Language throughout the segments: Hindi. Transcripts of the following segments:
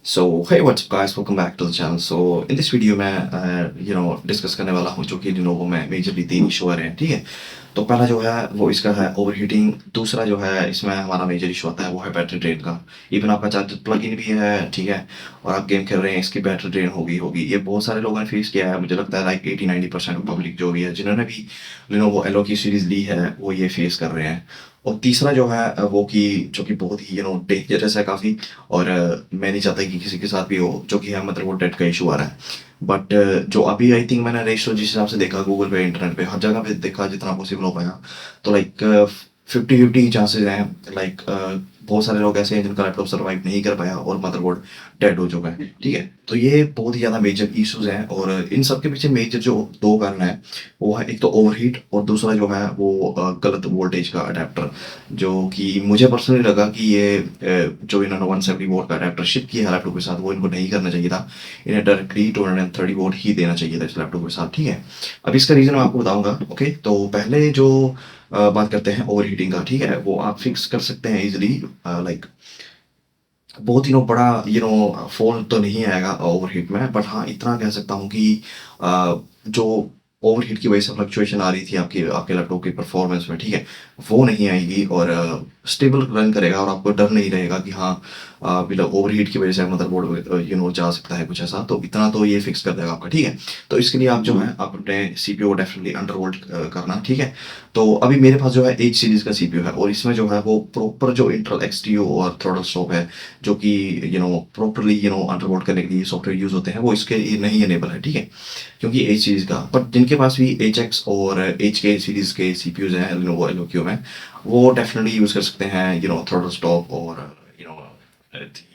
So hey, what's up guys, welcome back to the channel. So in this video मैं डिस्कस करने वाला हूँ जो कि Lenovo में मेजरली तीन इशू आ रहे हैं, ठीक है। तो पहला जो है वो इसका है ओवर हीटिंग। दूसरा जो है इसमें हमारा मेजर इशू आता है वो है बैटरी ड्रेन का। इवन आपका चार्जर प्लग इन भी है, ठीक है, और आप गेम खेल रहे हैं, इसकी बैटरी ड्रेन होगी। ये बहुत सारे लोगों ने फेस किया है, मुझे लगता है लाइक 80-90% पब्लिक जो भी है जिन्होंने भी Lenovo Elo की सीरीज ली है वो ये फेस कर रहे हैं। और तीसरा जो है वो कि जो कि बहुत ही डेंजरस है काफ़ी, और मैं नहीं चाहता कि किसी के साथ भी हो, जो कि है मतलब वो डेट का इशू आ रहा है। बट जो अभी आई थिंक मैंने रेशो जिस हिसाब से देखा गूगल पे, इंटरनेट पे, हर जगह पे देखा जितना पॉसिबल हो पाया, तो लाइक 50-50 चांसेस हैं। लाइक बहुत सारे लोग ऐसे हैं जिनका लैपटॉप सर्वाइव नहीं कर पाया और मदरबोर्ड डेड हो चुका है, ठीक है। तो ये बहुत ही ज़्यादा मेजर इश्यूज हैं, और इन सब के पीछे मेजर जो दो कारण है वो है एक तो ओवरहीट, और दूसरा जो है वो गलत वोल्टेज का अडेप्टर। जो कि मुझे पर्सनली लगा कि ये जो इन्होंने 170 वोल्ट का अडेप्टर शिप किया है लैपटॉप के साथ, वो इनको नहीं करना चाहिए था। इन्हें डायरेक्टली 230 वोल्ट ही देना चाहिए था इस लैपटॉप के साथ, ठीक है। अब इसका रीज़न मैं आपको बताऊंगा। ओके, तो पहले जो बात करते हैं ओवर हीटिंग का, ठीक है, वो आप फिक्स कर सकते हैं इजिली। लाइक बहुत बड़ा फ़ोन तो नहीं आएगा ओवरहीट में, बट हाँ, इतना कह सकता हूँ कि जो ओवरहीट की वजह से फ्लक्चुएशन आ रही थी आपके आपके लैपटॉप की परफॉर्मेंस में, ठीक है, वो नहीं आएगी, और स्टेबल रन करेगा, और आपको डर नहीं रहेगा कि हाँ बिना ओवरहीट की वजह से मदरबोर्ड जा सकता है कुछ ऐसा। तो इतना तो ये फिक्स कर देगा आपका, ठीक है। तो इसके लिए आप जो है आप अपने सीपीयू को डेफिनेटली अंडर वोल्ट करना, ठीक है। तो अभी मेरे पास जो है एच सीरीज़ का सीपीयू है, और इसमें जो है वो प्रॉपर जो इंटेल एक्सटीयू और थ्रॉटल स्टॉप है, जो कि प्रॉपरली अंडरवोल्ट करने के लिए सॉफ्टवेयर यूज़ होते हैं, वो इसके लिए नहीं इनेबल है, ठीक है, क्योंकि एच सीरीज़ का। बट जिनके पास भी एच एक्स और एच के सीरीज़ के सीपीयूज हैं Lenovo Eloquio में, वो डेफिनेटली यूज़ कर सकते हैं थ्रॉटल स्टॉप और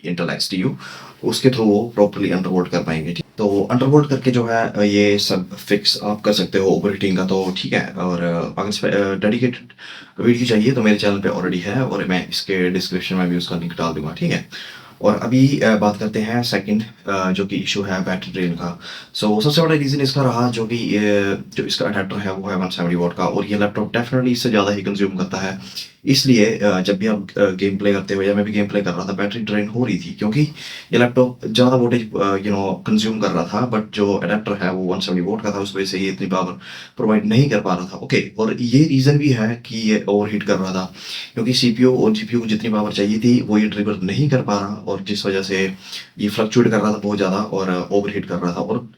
इंटेल एक्सटीयू। उसके थ्रू वो प्रॉपरली अंडरवोल्ट कर पाएंगे, ठीक। तो अंडरवोल्ट करके जो है ये सब फिक्स आप कर सकते हो ओवर हीटिंग का, तो ठीक है। और अगर इस पर डेडिकेटेड वीडियो चाहिए तो मेरे चैनल पे ऑलरेडी है, और मैं इसके डिस्क्रिप्शन में भी उसका लिंक डाल दूंगा, ठीक है। और अभी बात करते हैं सेकंड जो कि इशू है बैटरी ड्रेन का। सो सबसे बड़ा रीज़न इसका रहा जो कि जो इसका अडेप्टर है वो है 170 वॉट का, और ये लैपटॉप डेफिनेटली इससे ज़्यादा ही कंज्यूम करता है। इसलिए जब भी आप गेम प्ले करते हो, या मैं भी गेम प्ले कर रहा था, बैटरी ड्रेन हो रही थी, क्योंकि ये लैपटॉप ज़्यादा वोल्टेज कंज्यूम कर रहा था। बट जो अडेप्टर है वो 170 वोट का था, उस वजह से ये इतनी पावर प्रोवाइड नहीं कर पा रहा था। ओके, और ये रीज़न भी है कि ये ओवरहीट कर रहा था, क्योंकि सीपीयू और जीपीयू को जितनी पावर चाहिए थी वो ये डिलीवर नहीं कर पा रहा, और जिस वजह से ये फ्लक्चुएट कर रहा था बहुत ज़्यादा, और ओवरहीट कर रहा था। और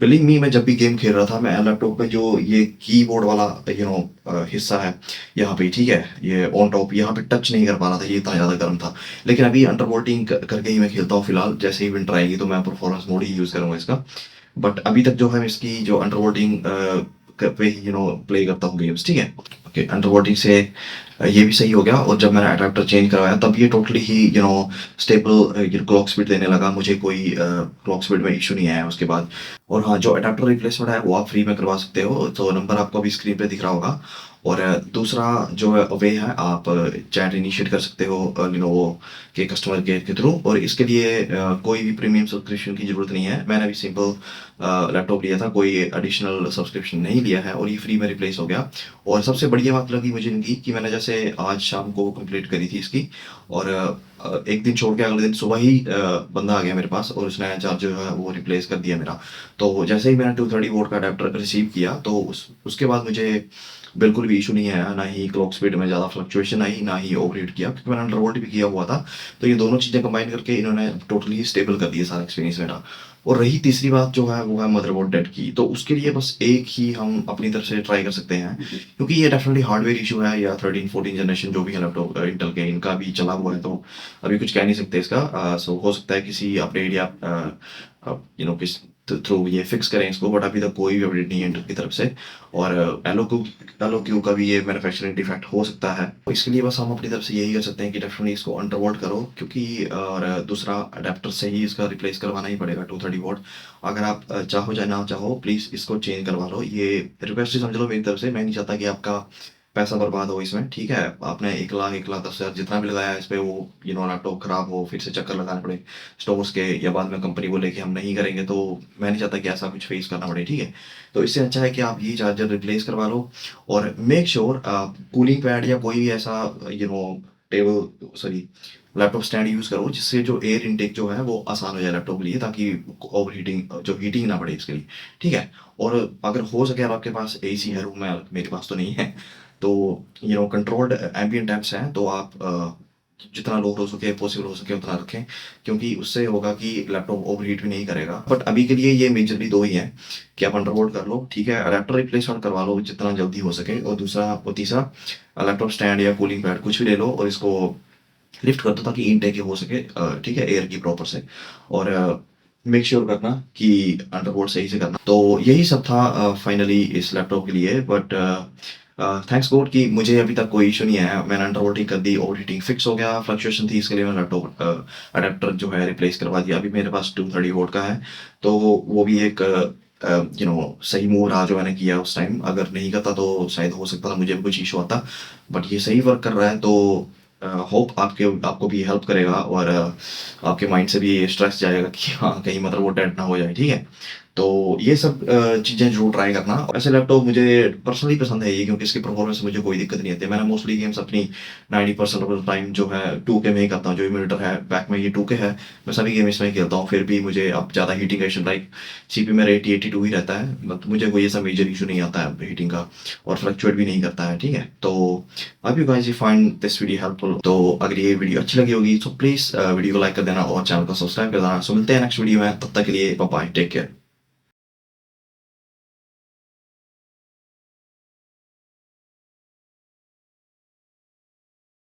बिलीव मी, मैं जब भी गेम खेल रहा था, मैं लैपटॉप पे जो ये कीबोर्ड वाला हिस्सा है यहाँ पे, ठीक है, ये ऑन टॉप यहाँ पे टच नहीं कर पा रहा था, ये इतना ज़्यादा गर्म था। लेकिन अभी अंडर वोल्टिंग करके ही मैं खेलता हूँ फिलहाल। जैसे ही विंटर आएगी तो मैं परफॉर्मेंस मोड ही यूज़ करूँगा इसका। बट अभी तक जो है इसकी जो अंडर वोल्टिंग पे ही प्ले करता हूँ गेम्स, ठीक है। ओके, अंडर वोल्टिंग से ये भी सही हो गया, और जब मैंने अडेप्टर चेंज करवाया तब ये टोटली ही स्टेबल क्लॉक स्पीड देने लगा। मुझे कोई क्लॉक स्पीड में इशू नहीं आया उसके बाद। और हाँ, जो अडेप्टर रिप्लेसमेंट है वो आप फ्री में करवा सकते हो, तो नंबर आपको अभी स्क्रीन पे दिख रहा होगा। और दूसरा जो वे है, आप चैट इनिशिएट कर सकते हो Lenovo के कस्टमर केयर के थ्रू, और इसके लिए कोई भी प्रीमियम सब्सक्रिप्शन की ज़रूरत नहीं है। मैंने भी सिंपल लैपटॉप लिया था, कोई एडिशनल सब्सक्रिप्शन नहीं लिया है, और ये फ्री में रिप्लेस हो गया। और सबसे बढ़िया बात लगी मुझे इनकी कि मैंने जैसे आज शाम को कंप्लीट करी थी इसकी, और एक दिन छोड़ के अगले दिन सुबह ही बंदा आ गया मेरे पास, और उसने चार्जर जो है वो रिप्लेस कर दिया मेरा। तो जैसे ही मैंने 230 वोल्ट का अडेप्टर रिसीव किया, तो उसके बाद मुझे बिल्कुल भी इशू नहीं आया, ना ही क्लॉक स्पीड में ज़्यादा फ्लक्चुएशन आई, ना ही ओवरहीट किया, क्योंकि मैंने अंडरवोल्ट भी किया हुआ था। तो ये दोनों चीज़ें कंबाइन करके इन्होंने टोटली स्टेबल कर दिया सारा एक्सपीरियंस मेरा। और रही तीसरी बात जो है वो है मदरबोर्ड डेड की, तो उसके लिए बस एक ही हम अपनी तरफ से ट्राई कर सकते हैं, क्योंकि ये डेफिनेटली हार्डवेयर इशू है, या 13-14 जनरेशन जो भी है लैपटॉप इंटेल के, इनका भी चला हुआ है, तो अभी कुछ कह नहीं सकते इसका। सो हो सकता है किसी अपडेट या किस थ्रू ये फिक्स करें इसको, बट अभी तक कोई भी अपडेट नहीं है इंटेल की तरफ से। और एलो क्यू का भी ये मैन्युफैक्चरिंग डिफेक्ट हो सकता है, तो इसके लिए बस हम अपनी तरफ से यही कर सकते हैं कि डेफिनेटली इसको अंडरवोल्ट करो, क्योंकि और दूसरा अडेप्टर से ही इसका रिप्लेस करवाना ही पड़ेगा 230 वोल्ट। अगर आप चाहो चाहे ना चाहो, प्लीज़ इसको चेंज करवा लो। ये रिक्वेस्ट ही समझ लो मेरी तरफ से। मैं नहीं चाहता कि आपका पैसा बर्बाद हो इसमें, ठीक है। आपने 1 लाख 1,10,000 जितना भी लगाया है इस पे, वो लैपटॉप खराब हो, फिर से चक्कर लगाने पड़े स्टोर्स के, या बाद में कंपनी बोले कि हम नहीं करेंगे, तो मैं नहीं चाहता कि ऐसा कुछ फेस करना पड़े, ठीक है। तो इससे अच्छा है कि आप ये चार्जर रिप्लेस करवा लो, और मेक श्योर कूलिंग पैड या कोई भी ऐसा table sorry laptop stand use करो जिससे जो एयर इनटेक जो है वो आसान हो जाए लैपटॉप के लिए, ताकि ओवर हीटिंग जो हीटिंग ना बढ़े इसके लिए, ठीक है। और अगर हो सके, अब आपके पास एसी है रूम में, मेरे पास तो नहीं है, तो कंट्रोल्ड एम्बिएंट टैप्स हैं, तो आप जितना लो हो सके, पॉसिबल हो सके उतना रखें, क्योंकि उससे होगा कि लैपटॉप ओवरहीट भी नहीं करेगा। बट अभी के लिए ये मेजरली दो ही हैं कि आप अंडरवुड कर लो, ठीक है, अडेप्टर रिप्लेसमेंट करवा लो जितना जल्दी हो सके, और दूसरा और तीसरा लैपटॉप स्टैंड या कूलिंग पैड कुछ भी ले लो और इसको लिफ्ट कर दो ताकि इनटेक हो सके, ठीक है, एयर की प्रॉपर से। और मेक श्योर करना कि अंडरवुड सही से करना। तो यही सब था फाइनली इस लैपटॉप के लिए। बट थैंक्स गॉड कि मुझे अभी तक कोई इशू नहीं आया। मैंने अंडर हीटिंग कर दी, ओवर हीटिंग फिक्स हो गया, फ्लक्चुएशन थी, इसके लिए मैंने लैपटॉप अडेप्टर जो है रिप्लेस करवा दिया। अभी मेरे पास 230 वोल्ट का है, तो वो भी एक सही मूव रहा जो मैंने किया उस टाइम। अगर नहीं करता तो शायद हो सकता था मुझे भी कुछ इशू आता, बट ये सही वर्क कर रहा है। तो होप आपको भी हेल्प करेगा, और आपके माइंड से भी स्ट्रेस जाएगा कि हाँ कहीं मतलब वो डेड ना हो जाए, ठीक है। तो ये सब चीज़ें जरूर ट्राई करना। ऐसे लैपटॉप मुझे पर्सनली पसंद है ये, क्योंकि इसकी परफॉर्मेंस से मुझे कोई दिक्कत नहीं आती। मैंने मोस्टली गेम्स अपनी 90% ऑफ द टाइम जो है 2K में ही करता हूँ। जो इम्यूलेटर है बैक में ये 2K है, मैं सभी गेम इसमें ही खेलता हूँ। फिर भी मुझे अब ज़्यादा हीटिंग इशू, लाइक सीपी मेरा 80-82 ही रहता है, मतलब मुझे कोई ऐसा मेजर इशू नहीं आता है हीटिंग का, और फ्लक्चुएट भी नहीं करता है, ठीक है। तो I you guys you find this video helpful. तो अगर ये वीडियो अच्छी लगी होगी तो प्लीज़ वीडियो को लाइक कर देना और चैनल को सब्सक्राइब कर देना। सो मिलते हैं नेक्स्ट वीडियो में, तब तक के लिए बाय बाय, टेक केयर।